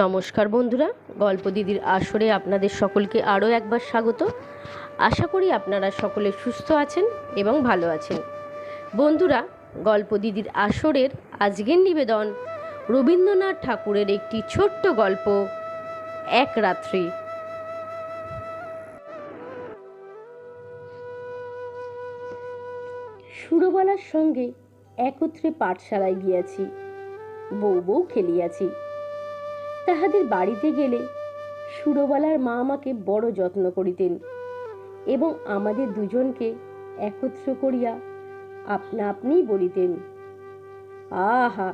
নমস্কার বন্ধুরা, গল্প দিদির আসরে আপনাদের সকলকে আরও একবার স্বাগত। আশা করি আপনারা সকলে সুস্থ আছেন এবং ভালো আছেন। বন্ধুরা, গল্প দিদির আসরের আজকের নিবেদন রবীন্দ্রনাথ ঠাকুরের একটি ছোট্ট গল্প, এক রাত্রি। সুরবালার সঙ্গে একত্রে পাঠশালায় গিয়াছি, বউ বউ খেলিয়াছি। তাহাদের বাড়িতে গেলে সুরবালার মা আমাকে বড় যত্ন করিতেন এবং আমাদের দুজনকে একত্র করিয়া আপনা আপনিই বলিতেন, আহা,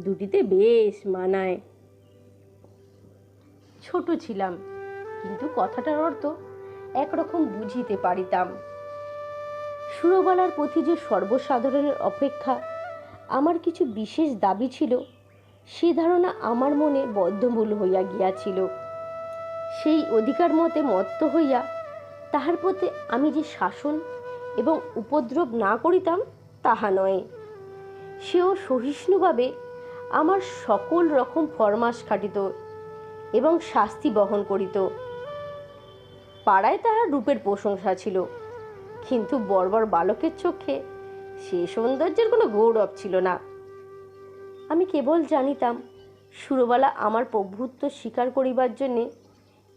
দুটিতে বেশ মানায়। ছোট ছিলাম, কিন্তু কথাটার অর্থ একরকম বুঝিতে পারিতাম। সুরবালার প্রতি যে সর্বসাধারণের অপেক্ষা আমার কিছু বিশেষ দাবি ছিল, সে ধারণা আমার মনে বদ্ধমূল হইয়া গিয়াছিল। সেই অধিকার মতে মত্ত হইয়া তাহার প্রতি আমি যে শাসন এবং উপদ্রব না করিতাম তাহা নয়। সেও সহিষ্ণুভাবে আমার সকল রকম ফরমাস খাটিত এবং শাস্তি বহন করিত। পাড়ায় তাহার রূপের প্রশংসা ছিল, কিন্তু বর্বর বালকের চোখে সে সৌন্দর্যের কোনো গৌরব ছিল না। আমি কেবল জানিতাম সুরবালা আমার প্রভুত্ব স্বীকার করিবার জন্যে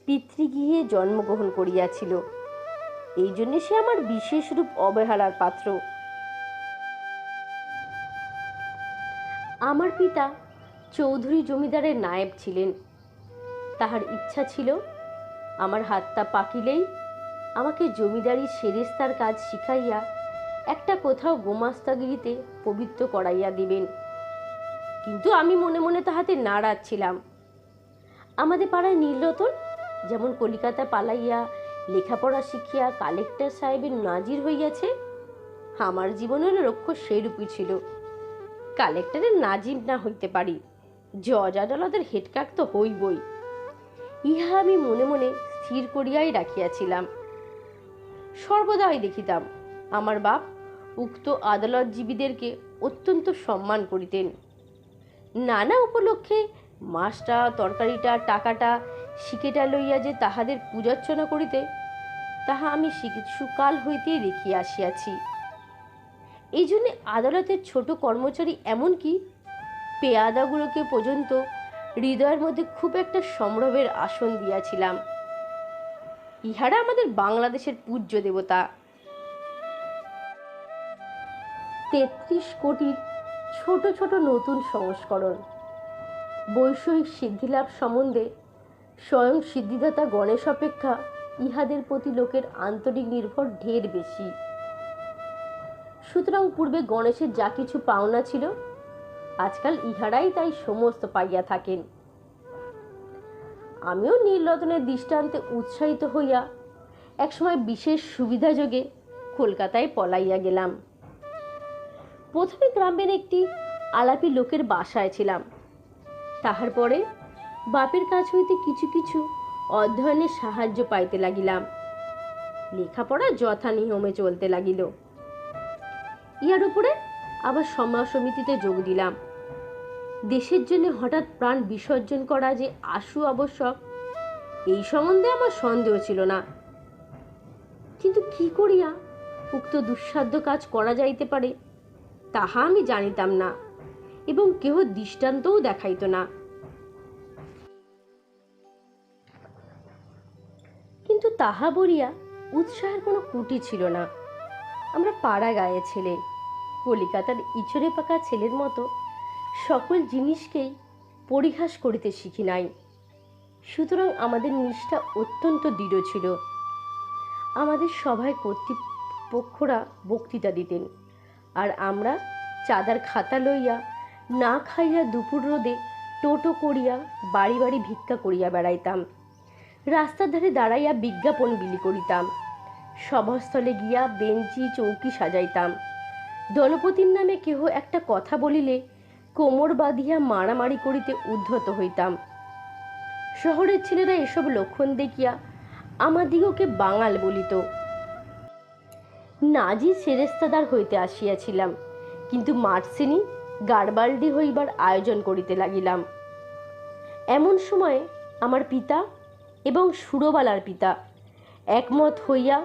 পিতৃগৃহে জন্মগ্রহণ করিয়াছিল। এই জন্যে সে আমার বিশেষ রূপ অবহেলার পাত্র। আমার পিতা চৌধুরী জমিদারের নায়েব ছিলেন। তাহার ইচ্ছা ছিল আমার হাতটা পাকিলেই আমাকে জমিদারি সেরেস্তার কাজ শিখাইয়া একটা কোথাও গোমাস্তাগিরিতে পবিত্র করাইয়া দিবেন। কিন্তু আমি মনে মনে তাহাতে নারাজ ছিলাম। আমাদের পাড়ায় নীলরতন যেমন কলিকাতা পালাইয়া লেখাপড়া শিখিয়া কালেক্টর সাহেবের নাজির হইয়াছে, আমার জীবনের লক্ষ্য সেইরূপই ছিল। কালেক্টরের নাজির না হইতে পারি, জজ আদালতের হেডকাক তো হইবই, ইহা আমি মনে মনে স্থির করিয়াই রাখিয়াছিলাম। সর্বদাই দেখিতাম আমার বাপ উক্ত আদালতজীবীদেরকে অত্যন্ত সম্মান করিতেন। নানা উপলক্ষে মাছটা, তরকারিটা, টাকাটা, শিকেটা লইয়া যে তাহাদের পূজার্চনা করিতে, তাহা আমি সুকাল হইতেই দেখিয়া আসিয়াছি। এই জন্য আদালতের ছোট কর্মচারী এমনকি পেয়াদাগুলোকে পর্যন্ত হৃদয়ের মধ্যে খুব একটা সম্ভ্রমের আসন দিয়াছিলাম। ইহারা আমাদের বাংলাদেশের পূজ্য দেবতা। ৩৩ কোটির ছোট ছোট নতুন সংস্করণ। বৈষয়িক সিদ্ধিলাভ সম্বন্ধে স্বয়ং সিদ্ধিদাতা গণেশ অপেক্ষা ইহাদের প্রতি লোকের আন্তরিক নির্ভর ঢের বেশি। সুতরাং পূর্বে গণেশের যা কিছু পাওনা ছিল, আজকাল ইহারাই তাই সমস্ত পাইয়া থাকেন। আমিও নীলরতনের দৃষ্টান্তে উৎসাহিত হইয়া একসময় বিশেষ সুবিধাযোগে কলকাতায় পলাইয়া গেলাম। প্রথমে গ্রামের একটি আলাপি লোকের বাসায় ছিলাম। তাহার পরে বাপের কাছ হইতে কিছু কিছু অধ্যয়নের সাহায্য পাইতে লাগিলাম। লেখাপড়া যথা নিয়মে চলতে লাগিল। ইহার উপরে আবার সমাজ সমিতিতে যোগ দিলাম। দেশের জন্য হঠাৎ প্রাণ বিসর্জন করা যে আশু আবশ্যক, এই সম্বন্ধে আমার সন্দেহ ছিল না। কিন্তু কি করিয়া উক্ত দুঃসাধ্য কাজ করা যাইতে পারে তাহা আমি জানিতাম না এবং কেহ দৃষ্টান্তও দেখাইত না। কিন্তু তাহা বলিয়া উৎসাহের কোনো ত্রুটি ছিল না। আমরা পাড়া গায়ে ছেলে, কলিকাতার ইচড়ে পাকা ছেলের মতো সকল জিনিসকেই পরিহাস করিতে শিখি নাই। সুতরাং আমাদের নিষ্ঠা অত্যন্ত দৃঢ় ছিল। আমাদের সভায় কর্তৃপক্ষরা বক্তৃতা দিতেন, আর আমরা চাঁদার খাতা লইয়া না খাইয়া দুপুর রোদে টোটো করিয়া বাড়ি বাড়ি ভিক্ষা করিয়া বেড়াইতাম। রাস্তার ধারে দাঁড়াইয়া বিজ্ঞাপন বিলি করিতাম। সভাস্থলে গিয়া বেঞ্চি চৌকি সাজাইতাম। দলপতির নামে কেহ একটা কথা বলিলে কোমর বাঁধিয়া মারামারি করিতে উদ্ধত হইতাম। শহরের ছেলেরা এসব লক্ষণ দেখিয়া আমাদিগকে বাঙাল বলিত। নাজি সেরেস্তাদার হইতে আসিয়াছিলাম, কিন্তু মার্সেনি গারবাল্ডি হইবার আয়োজন করিতে লাগিলাম। এমন সময় আমার পিতা এবং সুরবালার পিতা একমত হইয়া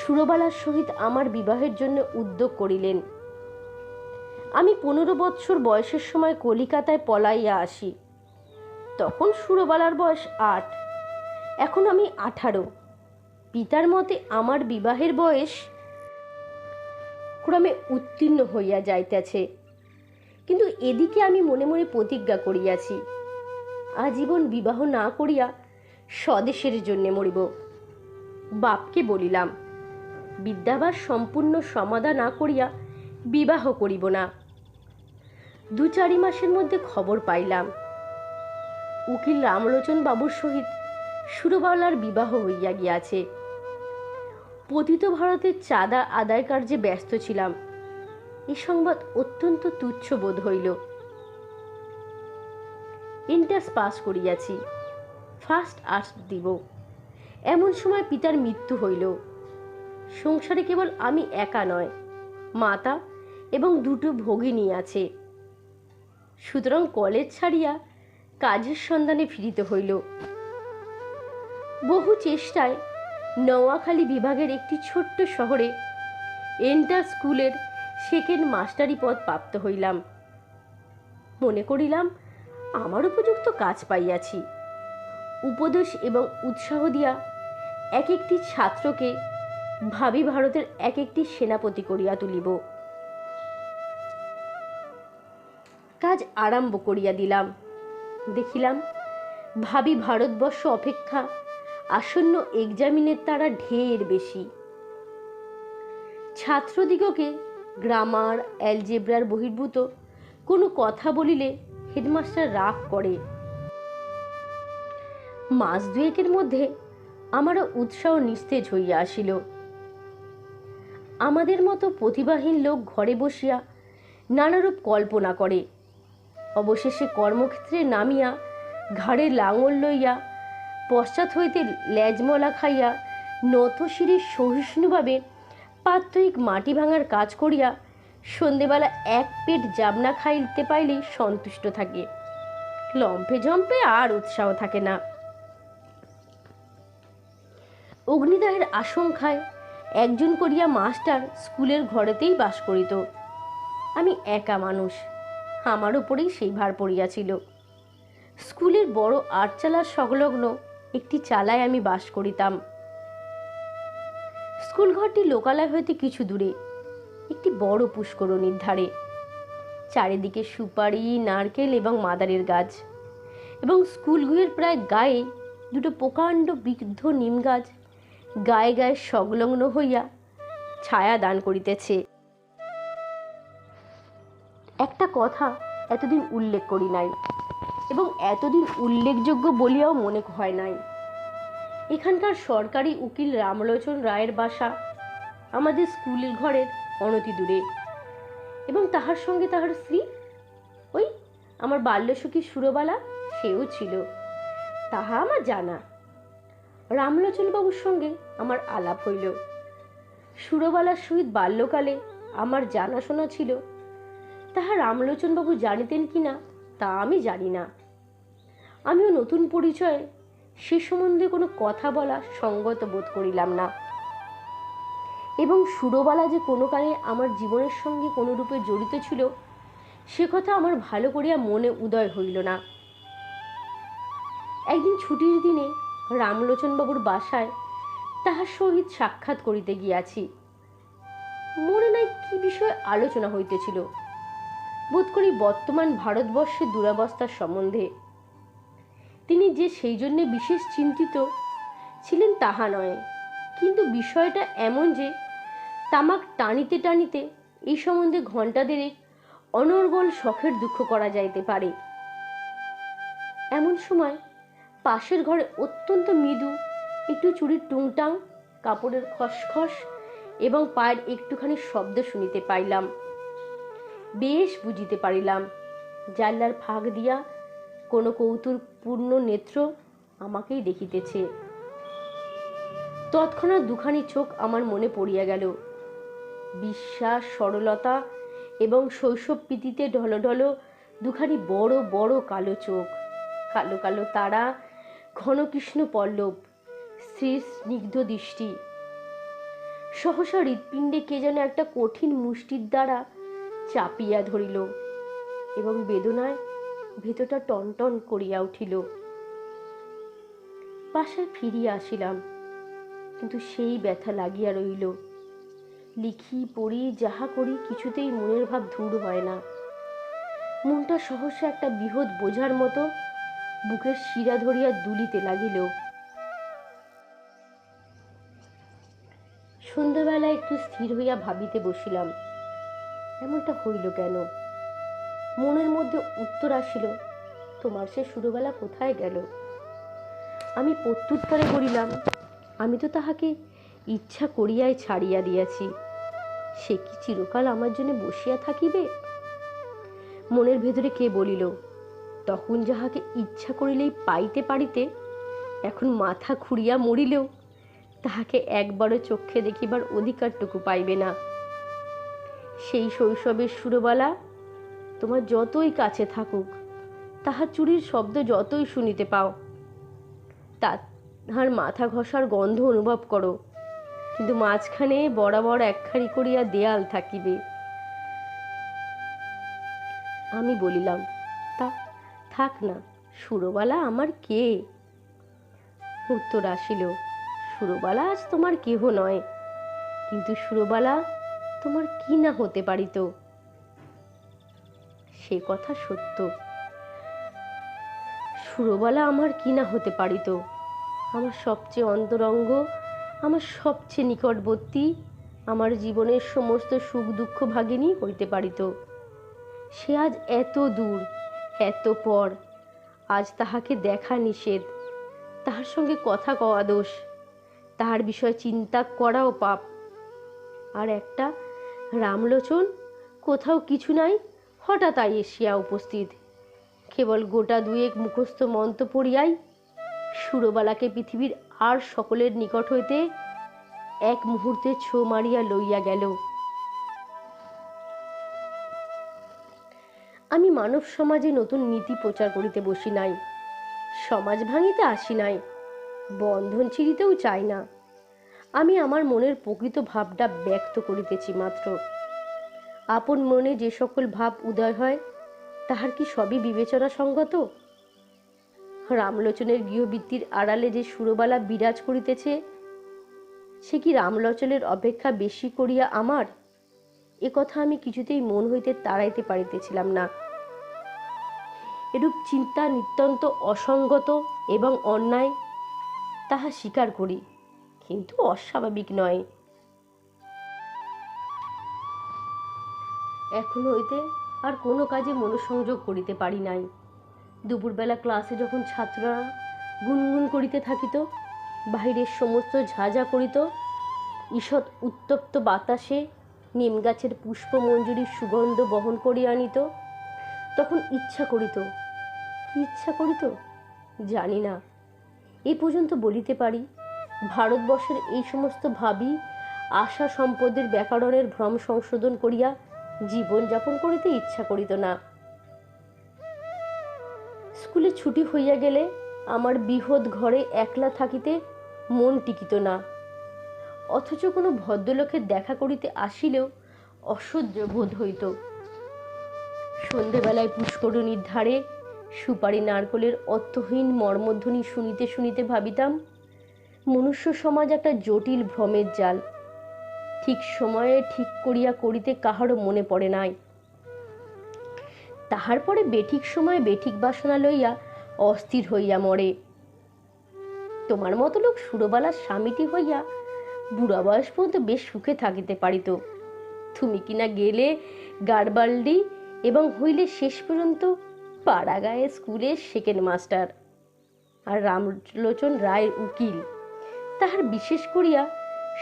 সুরবালার সহিত আমার বিবাহের জন্য উদ্যোগ করিলেন। আমি 15 বৎসর বয়সের সময় কলিকাতায় পলাইয়া আসি। তখন সুরবালার বয়স 8, এখন আমি 18। পিতার মতে আমার বিবাহের বয়স ক্রমে উত্তীর্ণ হইয়া যাইতেছে, কিন্তু এদিকে আমি মনে মনে প্রতিজ্ঞা করিয়াছি, আজীবন বিবাহ না করিয়া স্বদেশের জন্যে মরিব। বাপকে বলিলাম, বিদ্যাভ্যাস সম্পূর্ণ সমাধা না করিয়া বিবাহ করিব না। 2-4 মাসের মধ্যে খবর পাইলাম উকিল রামলোচন বাবুর সহিত সুরবালার বিবাহ হইয়া গিয়াছে। পতিত ভারতের চাঁদা আদায় কার্যে ব্যস্ত ছিলাম। এই সংবাদ অত্যন্ত তুচ্ছ বোধ হইল। ইন্টার্স পাস করিয়াছি, ফার্স্ট আর্টস দিব। এমন সময় পিতার মৃত্যু হইল। সংসারে কেবল আমি একা নয়, মাতা এবং 2 ভগিনী আছে। সুতরাং কলেজ ছাড়িয়া কাজের সন্ধানে ফিরিতে হইল। বহু চেষ্টায় নোয়াখালী বিভাগের একটি ছোট্ট শহরে এন্টার স্কুলের সেকেন্ড মাস্টারি পদ প্রাপ্ত হইলাম। মনে করিলাম আমার উপযুক্ত কাজ পাইয়াছি। উপদেশ এবং উৎসাহ দিয়া এক একটি ছাত্রকে ভাবি ভারতের এক একটি সেনাপতি করিয়া তুলিব। কাজ আরম্ভ করিয়া দিলাম। দেখিলাম ভাবি ভারতবর্ষ অপেক্ষা আসন্ন এক্সামিনের তারা ঢের বেশি। ছাত্রদিগকে গ্রামার, অ্যালজেব্রার বহির্ভূত কোনো কথা বলিলে হেডমাস্টার রাগ করে। মাস 2-এর মধ্যে আমারও উৎসাহ নিস্তেজ হইয়া আসিল। আমাদের মতো প্রতিভাহীন লোক ঘরে বসিয়া নানারূপ কল্পনা করে, অবশেষে কর্মক্ষেত্রে নামিয়া ঘাড়ে লাঙল লইয়া পশ্চাৎ হইতে লেজমলা খাইয়া নতশিরে সহিষ্ণুভাবে প্রাত্যহিক মাটি ভাঙার কাজ করিয়া সন্ধেবেলা 1 পেট জাবনা খাইতে পাইলেই সন্তুষ্ট থাকে। লম্পে জম্পে আর উৎসাহ থাকে না। অগ্নিদাহের আশঙ্কায় একজন করিয়া মাস্টার স্কুলের ঘরেতেই বাস করিত। আমি একা মানুষ, আমার উপরেই সেই ভার পড়িয়াছিল। স্কুলের বড় আটচালার সংলগ্ন একটি চালায় আমি বাস করিতাম। স্কুল ঘরটি লোকালয় হইতে কিছু দূরে, একটি বড় পুষ্করণীর ধারে। চারিদিকে সুপারি, নারকেল এবং মাদারের গাছ, এবং স্কুল গৃহের প্রায় গায়ে 2 প্রকাণ্ড বৃদ্ধ নিম গাছ গায়ে গায়ে সংলগ্ন হইয়া ছায়া দান করিতেছে। একটা কথা এতদিন উল্লেখ করি নাই, এবং এতদিন উল্লেখযোগ্য বলিয়াও মনে হয় নাই। এখানকার সরকারি উকিল রামলোচন রায়ের বাসা আমাদের স্কুলের ঘরের অনতি দূরে, এবং তাহার সঙ্গে তাহার স্ত্রী, ওই আমার বাল্যসখী সুরবালা, সেও ছিল, তাহা আমার জানা। রামলোচন বাবুর সঙ্গে আমার আলাপ হইল। সুরবালার সহিত বাল্যকালে আমার জানাশোনা ছিল, তাহা রামলোচন বাবু জানিতেন কিনা তা আমি জানি না। আমিও নতুন পরিচয়ে সে সম্বন্ধে কোনো কথা বলা সঙ্গত বোধ করিলাম না, এবং সুরবালা যে কোনো কালে আমার জীবনের সঙ্গে কোনো রূপে জড়িত ছিল সে কথা আমার ভালো করিয়া মনে উদয় হইল না। একদিন ছুটির দিনে রামলোচন বাবুর বাসায় তাহার সহিত সাক্ষাৎ করিতে গিয়াছি। মনে নাই কি বিষয়ে আলোচনা হইতেছিল, বোধ করি বর্তমান ভারতবর্ষের দুরবস্থার সম্বন্ধে। তিনি যে সেই জন্যে বিশেষ চিন্তিত ছিলেন তাহা নয়, কিন্তু বিষয়টা এমন যে তামাক টানিতে টানিতে এই সম্বন্ধে ঘণ্টা 1.5 অনর্গল শখের দুঃখ করা যাইতে পারে। এমন সময় পাশের ঘরে অত্যন্ত মৃদু একটু চুরির টুংটাং, কাপড়ের খসখস এবং পায়ের একটুখানি শব্দ শুনিতে পাইলাম। বেশ বুঝিতে পারিলাম জানলার ফাঁক দিয়া কোনো কৌতুকপূর্ণ নেত্র আমাকেই দেখিতেছে। তৎক্ষণাৎ 2খানি চোখ আমার মনে পড়িয়া গেল। বিশ্বাস, সরলতা এবং শৈশব প্রীতিতে ঢলঢল 2খানি বড় বড় কালো চোখ, কালো কালো তারা, ঘন কৃষ্ণ পল্লব, স্ত্রীর স্নিগ্ধ দৃষ্টি। সহসা হৃৎপিণ্ডে কে যেন একটা কঠিন মুষ্টির দ্বারা চাপিয়া ধরিল এবং বেদনায় ভেতরটা টনটন করিয়া উঠিল। বাসায় ফিরিয়া আসিলাম, কিন্তু সেই ব্যথা লাগিয়া রইল। লিখি পড়ি যাহা করি কিছুতেই মনের ভাব দূর হয় না। মনটা সহসা একটা বৃহৎ বোঝার মতো বুকের শিরা ধরিয়া দুলিতে লাগিল। সন্ধ্যাবেলায় একটু স্থির হইয়া ভাবিতে বসিলাম, এমনটা হইল কেন? মনের মধ্যে উত্তর আসিল, তোমার সে সুরবালা কোথায় গেল? আমি প্রত্যুত্তরে বলিলাম, আমি তো তাহাকে ইচ্ছা করিয়াই ছাড়িয়া দিয়াছি, সে কি চিরকাল আমার জন্য বসিয়া থাকিবে? মনের ভেতরে কে বলিল, তখন যাহাকে ইচ্ছা করিলেই পাইতে পারিতে, এখন মাথা খুঁড়িয়া মরিলেও তাহাকে একবারও চক্ষে দেখিবার অধিকারটুকু পাইবে না। সেই শৈশবের সুরবালা তোমার যতই কাছে থাকুক, তাহার চুরির শব্দ যতই শুনিতে পাও, তাহার মাথা ঘষার গন্ধ অনুভব করো, কিন্তু মাঝখানে বরাবর একখানি করিয়া দেয়াল থাকিবে। আমি বলিলাম, তা থাক না, সুরবালা আমার কে? উত্তর আসিল, সুরবালা আজ তোমার কেহ নয়, কিন্তু সুরবালা তোমার কি না হতে পারিত? সে কথা সত্য, সুরবালা আমার কি না হতে পারিত। আমার সবচেয়ে অন্তরঙ্গ, আমার সবচেয়ে নিকটবর্তী, আমার জীবনের সমস্ত সুখ দুঃখ ভাগিনী হইতে পারিত। সে আজ এত দূর, এত পর, আজ তাহাকে দেখা নিষেধ, তাহার সঙ্গে কথা কওয়া দোষ, তাহার বিষয়ে চিন্তা করাও পাপ। আর একটা রামলোচন, কোথাও কিছু নাই, হঠাৎ এসিয়া উপস্থিত, কেবল গোটা দুয়েক মুখস্থ মন্ত্র পড়িয়াই সুরবালাকে পৃথিবীর আর সকলের নিকট হইতে এক মুহূর্তে ছো মারিয়া লইয়া গেল। আমি মানব সমাজে নতুন নীতি প্রচার করিতে বসি নাই, সমাজ ভাঙিতে আসি নাই, বন্ধন ছিঁড়িতেও চাই না। আমি আমার মনের প্রকৃত ভাবটা ব্যক্ত করিতেছি মাত্র। আপন মনে যে সকল ভাব উদয় হয়, তাহার কি সবই বিবেচনা সঙ্গত? রামলোচনের গৃহবৃত্তির আড়ালে যে সুরবালা বিরাজ করিতেছে, সে কি রামলোচনের অপেক্ষা বেশি করিয়া আমার? এ কথা আমি কিছুতেই মন হইতে তাড়াইতে পারিতেছিলাম না। এরূপ চিন্তা নিতান্ত অসঙ্গত এবং অন্যায়, তাহা স্বীকার করি, কিন্তু অস্বাভাবিক নয়। এখন হইতে আর কোনো কাজে মনোসংযোগ করিতে পারি নাই। দুপুরবেলা ক্লাসে যখন ছাত্ররা গুনগুন করিতে থাকিত, বাহিরের সমস্ত ঝাঁঝা করিত, ঈষৎ উত্তপ্ত বাতাসে নিম গাছের পুষ্পমঞ্জুরির সুগন্ধ বহন করিয়া আনিত, তখন ইচ্ছা করিত, কি ইচ্ছা করিত জানি না, এ পর্যন্ত বলিতে পারি, ভারতবর্ষের এই সমস্ত ভাবী আশা সম্পদের ব্যাকরণের ভ্রম সংশোধন করিয়া জীবনযাপন করিতে ইচ্ছা করিত না। স্কুলে ছুটি হইয়া গেলে আমার বৃহৎ ঘরে একলা থাকিতে মন টিকিত না, অথচ কোনো ভদ্রলোকের দেখা করিতে আসিলেও অসহ্য বোধ হইত। সন্ধেবেলায় পুষ্করিণীর ধারে সুপারি নারকলের অর্থহীন মর্মধ্বনি শুনিতে শুনিতে ভাবিতাম, মনুষ্য সমাজ একটা জটিল ভ্রমের জাল, ঠিক সময়ে ঠিক করিয়া করিতে কাহারও মনে পড়ে নাই। তাহার পরে বেঠিক সময়ে বেঠিক বাসনা লইয়া অস্থির হইয়া মরে। তোমার মতো লোক সুরবালার স্বামীটি হইয়া বুড়া বয়স পর্যন্ত বেশ সুখে থাকিতে পারিত। তুমি কিনা গেলে গারবাল্ডি এবং হইলে শেষ পর্যন্ত পাড়াগাঁয়ে স্কুলের সেকেন্ড মাস্টার, আর রামলোচন রায়ের উকিল। তাহার বিশেষ করিয়া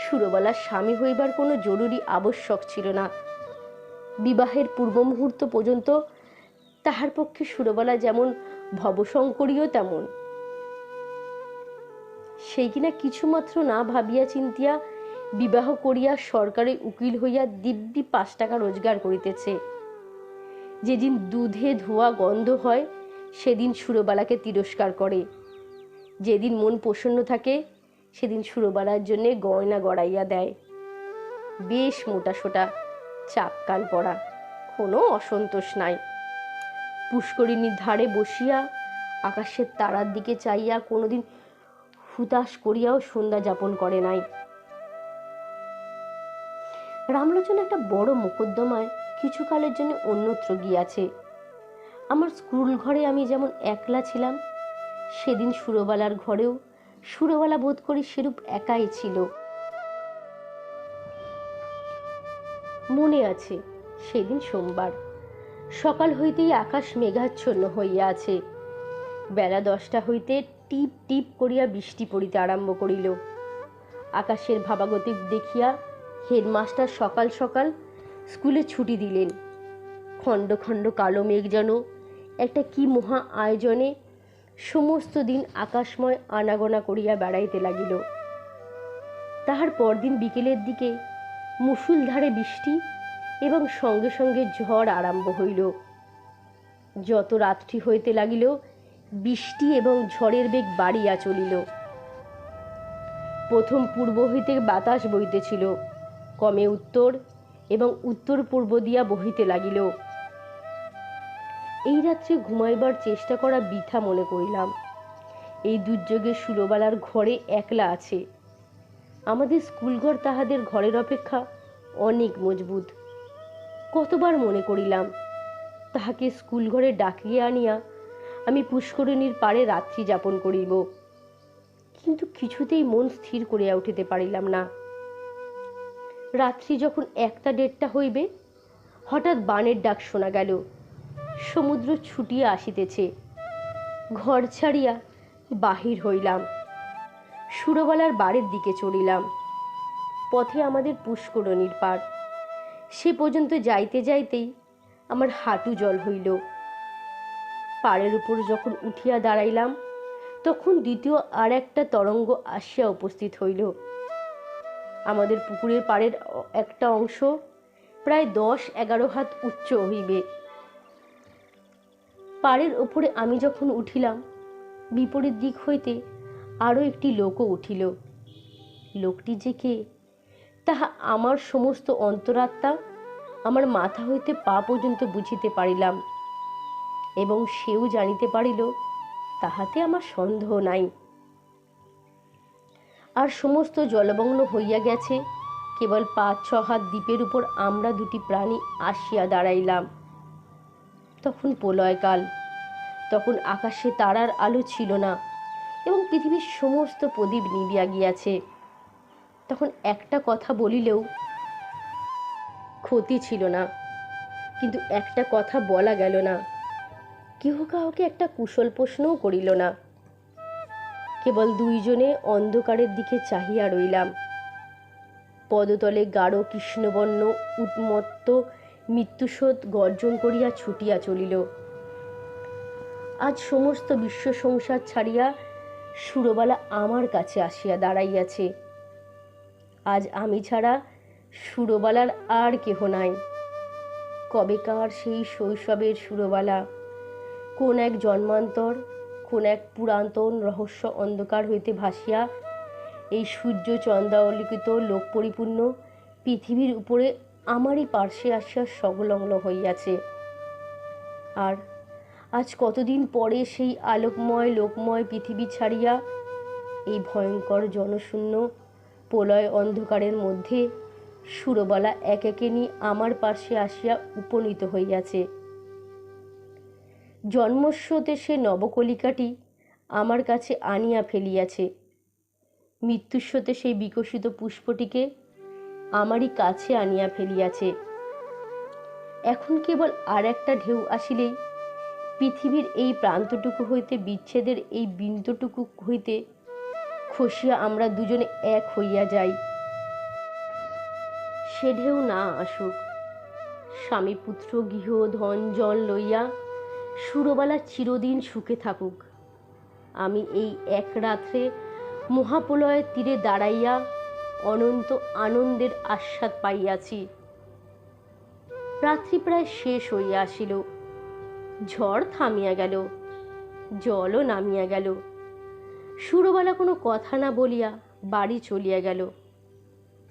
সুরবালার স্বামী হইবার কোনো জরুরি আবশ্যক ছিল না। বিবাহের পূর্ব মুহূর্ত পর্যন্ত তাহার পক্ষে সুরবালা যেমন ভবশঙ্করীও তেমন। সেই কিনা কিছুমাত্র না ভাবিয়া চিন্তিয়া বিবাহ করিয়া সরকারি উকিল হইয়া দিব্যি 5 টাকা রোজগার করিতেছে। যেদিন দুধে ধোয়া গন্ধ হয়, সেদিন সুরবালাকে তিরস্কার করে। যেদিন মন প্রসন্ন থাকে সেদিন সুরবালার জন্যে গয়না গড়াইয়া দেয়। বেশ মোটাসোটা, চাপ কান পরা, কোনো অসন্তোষ নাই। পুষ্করিণীর ধারে বসিয়া আকাশের তারার দিকে চাইয়া কোনোদিন হুতাশ করিয়াও সন্ধ্যা যাপন করে নাই। রামলোচন একটা বড় মোকদ্দমায় কিছুকালের জন্য অন্যত্র গিয়াছে। আমার স্কুল ঘরে আমি যেমন একলা ছিলাম, সেদিন সুরবালার ঘরেও সুরবালা বোধ করি সেরূপ একাই ছিল। মনে আছে, সেদিন সোমবার সকাল হইতেই আকাশ মেঘাচ্ছন্ন হইয়া আছে। বেলা 10টা হইতে টিপ টিপ করিয়া বৃষ্টি পড়িতে আরম্ভ করিল। আকাশের ভাবাগতিক দেখিয়া হেডমাস্টার সকাল সকাল স্কুলে ছুটি দিলেন। খণ্ড খণ্ড কালো মেঘ যেন একটা কি মহা আয়োজনে সমস্ত দিন আকাশময় আনাগোনা করিয়া বেড়াইতে লাগিল। তাহার পরদিন বিকেলের দিকে মুষলধারে বৃষ্টি এবং সঙ্গে সঙ্গে ঝড় আরম্ভ হইল। যত রাত্রি হইতে লাগিল বৃষ্টি এবং ঝড়ের বেগ বাড়িয়া চলিল। প্রথম পূর্ব হইতে বাতাস বইতেছিল, ক্রমে উত্তর এবং উত্তর পূর্ব দিয়া বহিতে লাগিল। এই রাত্রে ঘুমাইবার চেষ্টা করা বৃথা মনে করিলাম। এই দুর্যোগে সুরবালার ঘরে একলা আছে। আমাদের স্কুলঘর তাহাদের ঘরের অপেক্ষা অনেক মজবুত। কতবার মনে করিলাম তাহাকে স্কুল ঘরে ডাকিয়া আনিয়া আমি পুষ্করিণীর পাড়ে রাত্রি যাপন করিব, কিন্তু কিছুতেই মন স্থির করিয়া উঠিতে পারিলাম না। রাত্রি যখন 1টা-1:30 হইবে, হঠাৎ বানের ডাক শোনা গেল। সমুদ্র ছুটিয়া আসিতেছে। ঘর ছাড়িয়া বাহির হইলাম, সুরবালার বাড়ির দিকে চলিলাম। পথে আমাদের পুষ্করিণীর পাড়। সে পর্যন্ত যাইতে যাইতেই আমার হাঁটু জল হইল। পাড়ের উপর যখন উঠিয়া দাঁড়াইলাম, তখন দ্বিতীয় আর একটা তরঙ্গ আসিয়া উপস্থিত হইল। আমাদের পুকুরের পাড়ের একটা অংশ প্রায় 10-11 হাত উচ্চ হইবে। পাড়ের ওপরে আমি যখন উঠিলাম, বিপরীত দিক হইতে আরও একটি লোকও উঠিল। লোকটি যে কে, তাহা আমার সমস্ত অন্তরাত্মা, আমার মাথা হইতে পা পর্যন্ত বুঝিতে পারিলাম, এবং সেও জানিতে পারিল, তাহাতে আমার সন্দেহ নাই। আর সমস্ত জলমগ্ন হইয়া গেছে। কেবল 5-6 হাত দ্বীপের উপর আমরা দুটি প্রাণী আসিয়া দাঁড়াইলাম। তখন প্রলয়কাল, তখন আকাশে তারার আলো ছিল না এবং পৃথিবীর সমস্ত প্রদীপ নিবিয়া গিয়াছে। তখন একটা কথা বলিলেও ক্ষতি ছিল না, কিন্তু একটা কথা বলা গেল না। কেহ কাউকে একটা কুশল প্রশ্নও করিল না। কেবল দুইজনে অন্ধকারের দিকে চাহিয়া রইলাম। পদতলে গাঢ় কৃষ্ণবর্ণ উন্মত্ত মৃত্যুস্রোত গর্জন করিয়া ছুটিয়া চলিল। আজ সমস্ত বিশ্ব সংসার ছাড়িয়া সুরবালা আমার কাছে আসিয়া দাঁড়াইয়াছে। আজ আমি ছাড়া সুরবালার আর কেহ নাই। কবেকার সেই শৈশবের সুরবালা কোন এক জন্মান্তর, কোন এক পুরাতন রহস্য অন্ধকার হইতে ভাসিয়া এই সূর্য চন্দ্রালোকিত লোক পরিপূর্ণ পৃথিবীর উপরে আমারই পার্শ্বে আসিয়া সংলগ্ন হইয়াছে। আর আজ কতদিন পরে সেই আলোকময় লোকময় পৃথিবী ছাড়িয়া এই ভয়ঙ্কর জনশূন্য প্রলয় অন্ধকারের মধ্যে সুরবালা একে নিয়ে আমার পার্শ্বে আসিয়া উপনীত হইয়াছে। জন্মস্রোতে সে নবকলিকাটি আমার কাছে আনিয়া ফেলিয়াছে। মৃত্যুস্রোতে সেই বিকশিত পুষ্পটিকে আমারই কাছে আনিয়া ফেলিয়াছে। এখন কেবল আর একটা ঢেউ আসিলেই পৃথিবীর এই প্রান্তটুকু হইতে, বিচ্ছেদের এই বিন্দুটুকু হইতে খসিয়া আমরা দুজনে এক হইয়া যাই। সে ঢেউ না আসুক। স্বামী পুত্র গৃহ ধন জন লইয়া সুরবালা চিরদিন সুখে থাকুক। আমি এই এক রাত্রে মহাপ্রলয়ের তীরে দাঁড়াইয়া অনন্ত আনন্দের আস্বাদ পাইয়াছি। রাত্রি প্রায় শেষ হইয়া আসিল। ঝড় থামিয়া গেল। জলও নামিয়া গেল। সুরবালা কোনো কথা না বলিয়া বাড়ি চলিয়া গেল।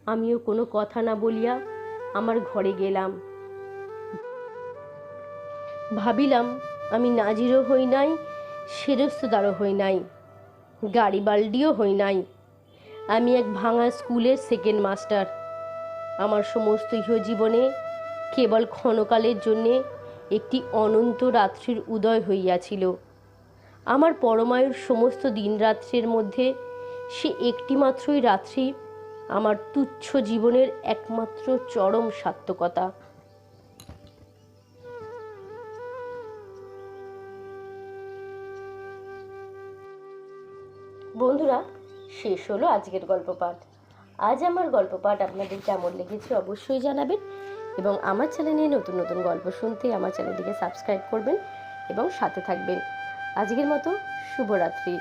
আমিও কোনো কথা না বলিয়া আমার ঘরে গেলাম। ভাবিলাম আমি নাজিরও হই নাই, সেরস্তুদারও হই নাই, গাড়িবাল্ডিও হই নাই। আমি এক ভাঙা স্কুলের সেকেন্ড মাস্টার। আমার সমস্ত ইহজীবনে কেবল ক্ষণকালের জন্যে একটি অনন্ত রাত্রির উদয় হইয়াছিল। আমার পরমায়ুর সমস্ত দিনরাত্রির মধ্যে সে একটি মাত্রই রাত্রি আমার তুচ্ছ জীবনের একমাত্র চরম সার্থকতা। বন্ধুরা, শেষ হলো আজকের গল্প পাঠ। আজ আমার গল্প পাঠ আপনাদের কেমন লেগেছে অবশ্যই জানাবেন, এবং আমার চ্যানেলে নতুন নতুন গল্প শুনতে আমার চ্যানেলটিকে সাবস্ক্রাইব করবেন এবং সাথে থাকবেন। আজকের মতো শুভরাত্রি।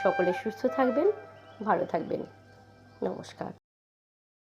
সকলে সুস্থ থাকবেন, ভালো থাকবেন। নমস্কার।